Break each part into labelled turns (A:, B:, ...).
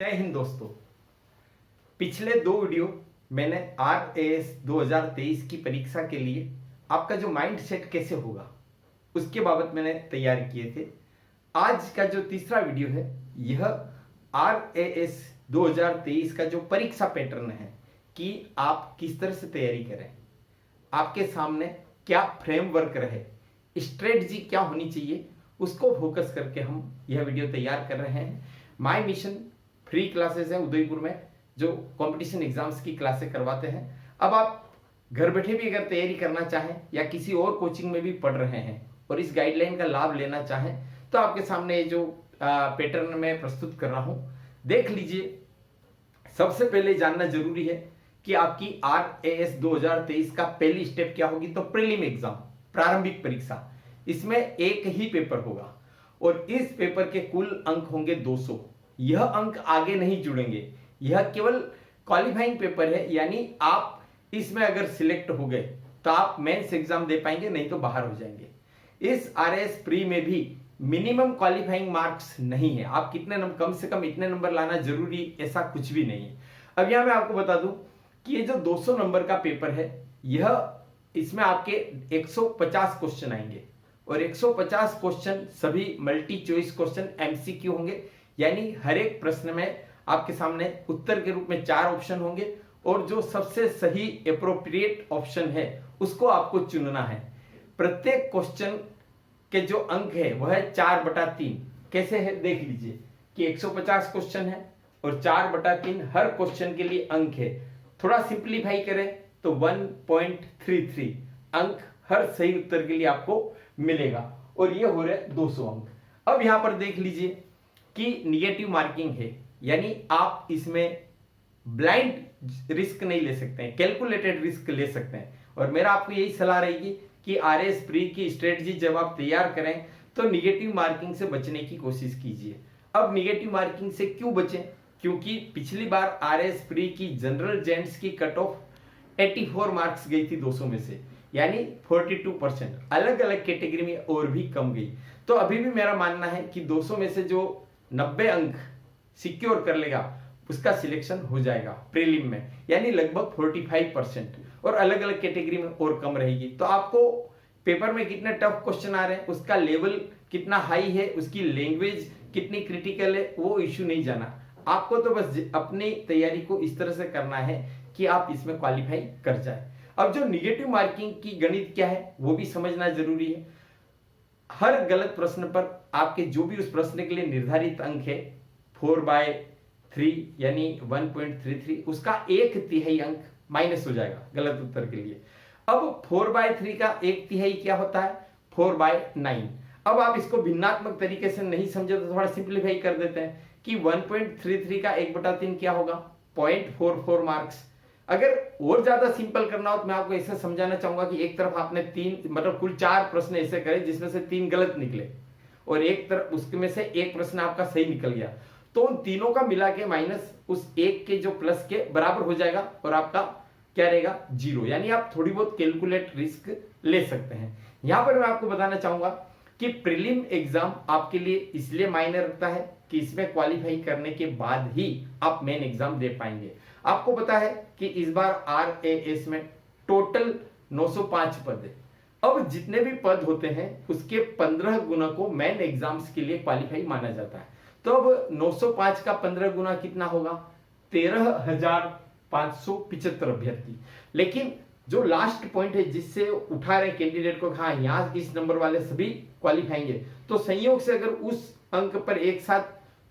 A: जय हिंद दोस्तों। पिछले दो वीडियो मैंने RAS 2023 की परीक्षा के लिए आपका जो माइंड सेट कैसे होगा उसके बाबत मैंने तैयार किए थे। आज का जो तीसरा वीडियो है यह RAS 2023 का जो परीक्षा पैटर्न है कि आप किस तरह से तैयारी करें, आपके सामने क्या फ्रेमवर्क रहे, स्ट्रेटजी क्या होनी चाहिए, उसको फोकस करके हम यह वीडियो तैयार कर रहे हैं। माय मिशन फ्री क्लासेस है उदयपुर में जो कंपटीशन एग्जाम्स की क्लासेस करवाते हैं। अब आप घर बैठे भी अगर तैयारी करना चाहें या किसी और कोचिंग में भी पढ़ रहे हैं और इस गाइडलाइन का लाभ लेना चाहें तो आपके सामने जो पैटर्न मैं प्रस्तुत कर रहा हूं देख लीजिए। सबसे पहले जानना जरूरी है कि आपकी RAS 2023 का पहली स्टेप क्या होगी। तो प्रीलिम एग्जाम, प्रारंभिक परीक्षा, इसमें एक ही पेपर होगा और इस पेपर के कुल अंक होंगे 200। यह अंक आगे नहीं जुड़ेंगे, यह केवल क्वालिफाइंग पेपर है, यानी आप इसमें अगर सिलेक्ट हो गए तो आप मेंस एग्जाम दे पाएंगे, नहीं तो बाहर हो जाएंगे। इस RAS प्री में भी मिनिमम क्वालिफाइंग मार्क्स नहीं है, आप कितने कम से कम इतने नंबर लाना जरूरी, ऐसा कुछ भी नहीं है। अब यहां मैं आपको बता दूं कि ये जो 200 नंबर का पेपर है यह इसमें आपके 150 क्वेश्चन आएंगे और 150 क्वेश्चन सभी मल्टी चॉइस क्वेश्चन MCQ होंगे, यानी हर एक प्रश्न में आपके सामने उत्तर के रूप में 4 ऑप्शन होंगे और जो सबसे सही एप्रोप्रिएट ऑप्शन है उसको आपको चुनना है। प्रत्येक क्वेश्चन के जो अंक है वह है 4/3। कैसे है देख लीजिए कि 150 क्वेश्चन है और 4/3 हर क्वेश्चन के लिए अंक है। थोड़ा सिंप्लीफाई करें तो 1.33 अंक हर सही उत्तर के लिए आपको मिलेगा और ये हो रहे 200 अंक। अब यहां पर देख लीजिए कि निगेटिव मार्किंग है, यानी आप इसमें ब्लाइंड रिस्क नहीं ले सकते हैं, कैलकुलेटेड रिस्क ले सकते हैं। और मेरा आपको यही सलाह रहेगी कि RAS प्री की स्ट्रेटजी जब आप तैयार करें तो निगेटिव मार्किंग से बचने की कोशिश कीजिए। अब निगेटिव मार्किंग से क्यों बचें, क्योंकि पिछली बार RAS प्री की जनरल जेंट्स की कट ऑफ 84 मार्क्स गई थी 200 में से, यानी 42%। अलग अलग कैटेगरी में और भी कम गई। तो अभी भी मेरा मानना है कि 200 में से जो 90 अंक सिक्योर कर लेगा उसका सिलेक्शन हो जाएगा प्रीलिम में, यानी लगभग 45%। और अलग अलग कैटेगरी में और कम रहेगी। तो आपको पेपर में कितने टफ क्वेश्चन आ रहे हैं, उसका लेवल कितना हाई है, उसकी लैंग्वेज कितनी क्रिटिकल है, वो इश्यू नहीं जाना। आपको तो बस अपनी तैयारी को इस तरह से करना है कि आप इसमें क्वालिफाई कर जाए। अब जो निगेटिव मार्किंग की गणित क्या है वो भी समझना जरूरी है। हर गलत प्रश्न पर आपके जो भी उस प्रश्न के लिए निर्धारित अंक है 4/3 यानी 1.33, उसका 1/3 अंक माइनस हो जाएगा गलत उत्तर के लिए। अब 4/3 का 1/3 क्या होता है, 4/9। अब आप इसको भिन्नात्मक तरीके से नहीं समझे तो थोड़ा सिंप्लीफाई कर देते हैं कि 1.33 का 1/3 क्या होगा, 0.44 मार्क्स। अगर और ज्यादा सिंपल करना हो तो मैं आपको ऐसे समझाना चाहूंगा कि एक तरफ आपने 3 मतलब कुल 4 प्रश्न ऐसे करे जिसमें से 3 गलत निकले और एक तरफ उसमें से एक प्रश्न आपका सही निकल गया, तो उन तीनों का मिला के माइनस उस एक के जो प्लस के बराबर हो जाएगा और आपका क्या रहेगा, 0। यानी आप थोड़ी बहुत कैलकुलेट रिस्क ले सकते हैं। यहां पर मैं आपको बताना चाहूंगा कि प्रीलिम एग्जाम आपके लिए इसलिए मायने रखता है कि इसमें क्वालिफाई करने के बाद ही आप मेन एग्जाम दे पाएंगे। आपको पता है कि इस बार RAS में टोटल 905 पद है। अब जितने भी पद होते हैं उसके 15 गुना को मेन एग्जाम्स के लिए क्वालिफाई माना जाता है। तो अब 905 का 15 गुना कितना होगा, 13,575 अभ्यर्थी। लेकिन जो लास्ट पॉइंट है जिससे उठा रहे कैंडिडेट को, हाँ यहां इस नंबर वाले सभी क्वालिफाएंगे, तो संयोग से अगर उस अंक पर एक साथ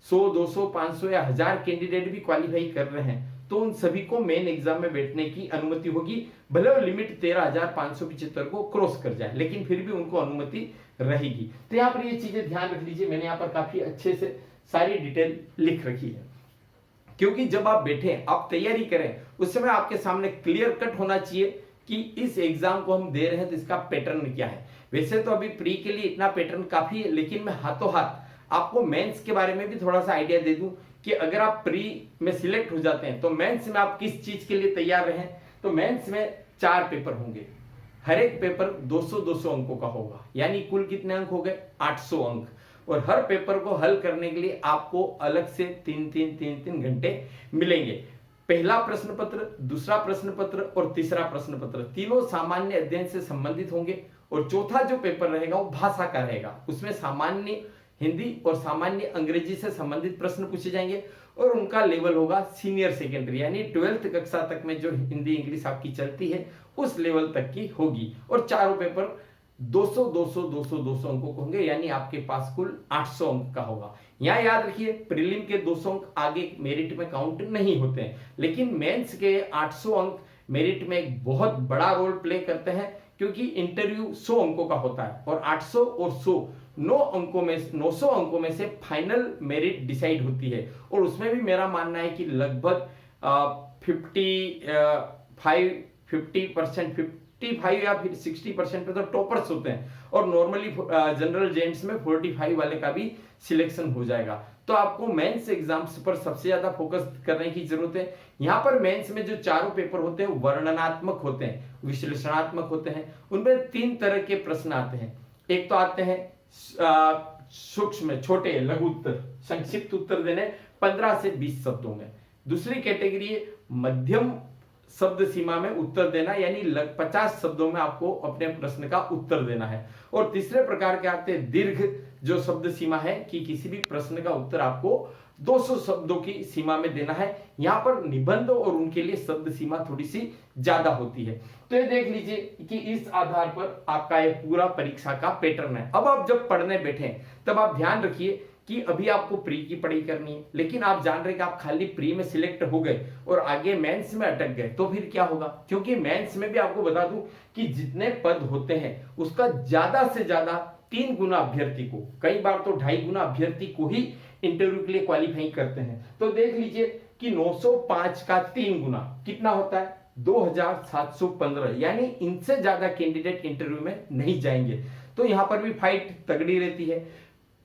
A: 100, 200, 500 या 1000 कैंडिडेट भी क्वालिफाई कर रहे हैं तो उन सभी को मेन एग्जाम में बैठने की अनुमति होगी। भले वो लिमिट 13,575 को क्रॉस कर जाए लेकिन फिर भी उनको अनुमति रहेगी। तो यहाँ पर ये चीजें ध्यान रख लीजिए, मैंने यहाँ पर काफी अच्छे से सारी डिटेल लिख रखी है, क्योंकि जब आप बैठे आप तैयारी करें उस समय आपके सामने क्लियर कट होना चाहिए कि इस एग्जाम को हम दे रहे हैं तो इसका पैटर्न क्या है। वैसे तो अभी प्री के लिए इतना पैटर्न काफी है, लेकिन मैं हाथों हाथ आपको मेंस के बारे में भी थोड़ा सा आइडिया दे दूं कि अगर आप प्री में सिलेक्ट हो जाते हैं तो मेंस में आप किस चीज के लिए तैयार रहें। तो मेंस में 4 पेपर होंगे, हर एक पेपर 200-200 अंकों का होगा, यानी कुल कितने अंक हो गए, 800 अंक। और हर पेपर को हल करने के लिए आपको अलग से 3-3 घंटे मिलेंगे। पहला प्रश्न पत्र, दूसरा प्रश्न पत्र और तीसरा प्रश्न पत्र तीनों सामान्य अध्ययन से संबंधित होंगे और चौथा जो पेपर रहेगा वो भाषा का रहेगा। उसमें सामान्य हिंदी और सामान्य अंग्रेजी से संबंधित प्रश्न पूछे जाएंगे और उनका लेवल होगा सीनियर सेकेंडरी, यानी 12th कक्षा तक में जो हिंदी इंग्लिश आपकी चलती है उस लेवल तक की होगी। और चारों पेपर 200 अंकों को होंगे, यानी आपके पास कुल 800 अंक का होगा। यहाँ याद रखिए प्रीलिम के 200 अंक आगे मेरिट में काउंट नहीं होते हैं, लेकिन मेंस के 800 अंक मेरिट में एक बहुत बड़ा रोल प्ले करते हैं, क्योंकि इंटरव्यू 100 अंकों का होता है और 800 और 100 900 अंकों में से फाइनल मेरिट डिसाइड होती है। और उसमें भी मेरा मानना है कि लगभग 55 या फिर 60% पे तो टॉपर्स होते हैं और नॉर्मली जनरल जेंट्स में 45 वाले का भी सिलेक्शन हो जाएगा। तो आपको मेंस एग्जाम्स पर सबसे ज्यादा फोकस करने की जरूरत है। यहाँ पर मेंस में जो चारों पेपर होते हैं वर्णनात्मक होते हैं, विश्लेषणात्मक होते हैं। उनमें 3 तरह के प्रश्न आते हैं। एक तो आते हैं सूक्ष्म छोटे लघु उत्तर, संक्षिप्त उत्तर देने 15 से 20 शब्दों में। दूसरी कैटेगरी है मध्यम शब्द सीमा में उत्तर देना, यानी 50 शब्दों में आपको अपने प्रश्न का उत्तर देना है। और तीसरे प्रकार के आते हैं दीर्घ जो शब्द सीमा है कि किसी भी प्रश्न का उत्तर आपको 200 शब्दों की सीमा में देना है। यहाँ पर निबंध और उनके लिए शब्द सीमा थोड़ी सी ज्यादा होती है। तो ये देख लीजिए कि इस आधार पर आपका ये पूरा परीक्षा का पैटर्न है। अब आप जब पढ़ने बैठे तब आप ध्यान रखिए कि अभी आपको प्री की पढ़ाई करनी है, लेकिन आप जान रहे कि आप खाली प्री में सिलेक्ट हो गए और आगे मेंस में अटक गए तो फिर क्या होगा। क्योंकि मेंस में भी आपको बता दूं कि जितने पद होते हैं उसका ज्यादा से ज्यादा 3 गुना अभ्यर्थी को, कई बार तो 2.5 गुना अभ्यर्थी को ही इंटरव्यू के लिए क्वालिफाई करते हैं। तो देख लीजिए कि 905 का 3 गुना कितना होता है 2715, यानी इनसे ज्यादा कैंडिडेट इंटरव्यू में नहीं जाएंगे। तो यहां पर भी फाइट तगड़ी रहती है।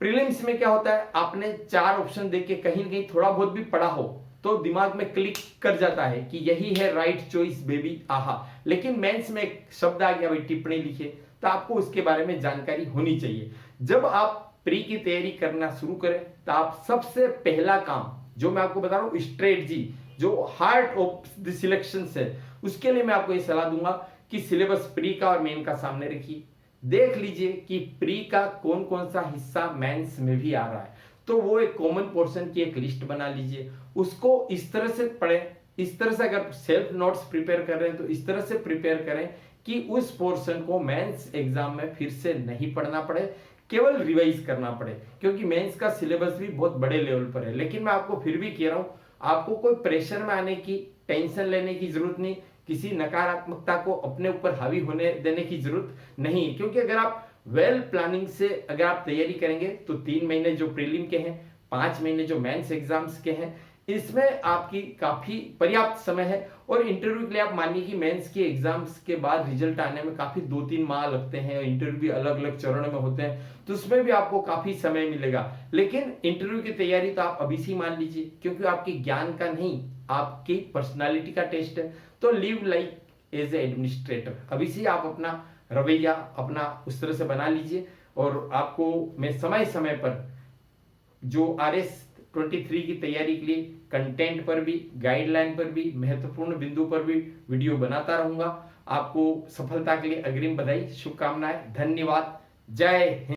A: प्रीलिम्स में क्या होता है, आपने 4 ऑप्शन देके कहीं कहीं थोड़ा बहुत भी पढ़ा हो तो दिमाग में क्लिक कर जाता है कि यही है राइट चॉइस बेबी आहा। लेकिन मेंस में एक शब्द आ गया भाई टिप्पणी लिखे, तो आपको उसके बारे में जानकारी होनी चाहिए। जब आप प्री की तैयारी करना शुरू करें तो आप सबसे पहला काम जो मैं आपको बता रहा हूं स्ट्रेटजी, जो हार्ट ऑफ द सिलेक्शन है, उसके लिए मैं आपको ये सलाह दूंगा कि सिलेबस प्री का और मेन का सामने रखिए। देख लीजिए कि प्री का कौन कौन सा हिस्सा मेंस में भी आ रहा है, तो वो एक कॉमन पोर्शन की एक लिस्ट बना लीजिए। उसको इस तरह से पढ़ें, इस तरह से अगर सेल्फ नोट्स प्रिपेयर कर रहे हैं तो इस तरह से प्रिपेयर करें कि उस पोर्शन को मेंस एग्जाम में फिर से नहीं पढ़ना पड़े, केवल रिवाइज करना पड़े। क्योंकि मेंस का सिलेबस भी बहुत बड़े लेवल पर है। लेकिन मैं आपको फिर भी कह रहा हूं, आपको कोई प्रेशर में आने की, टेंशन लेने की जरूरत नहीं, किसी नकारात्मकता को अपने ऊपर हावी होने देने की जरूरत नहीं। क्योंकि अगर आप वेल प्लानिंग से अगर आप तैयारी करेंगे तो 3 महीने जो प्रीलिम के हैं, 5 महीने जो मेंस एग्जाम्स के हैं, इसमें आपकी काफी पर्याप्त समय है। और इंटरव्यू के लिए आप मानिए कि मेंस की एग्जाम्स के बाद रिजल्ट आने में काफी 2-3 माह लगते हैं, इंटरव्यू भी अलग अलग चरण में होते हैं, तो उसमें भी आपको काफी समय मिलेगा। लेकिन इंटरव्यू की तैयारी तो आप अभी से मान लीजिए, क्योंकि आपके ज्ञान का नहीं, आपकी पर्सनालिटी का टेस्ट है। तो live like as a administrator, अभी से आप अपना रवैया अपना उस तरह से बना लीजिए। और आपको मैं समय समय पर जो RS23 की तैयारी के लिए कंटेंट पर भी, गाइडलाइन पर भी, महत्वपूर्ण बिंदु पर भी वीडियो बनाता रहूंगा। आपको सफलता के लिए अग्रिम बधाई, शुभकामनाएं, धन्यवाद, जय हिंद।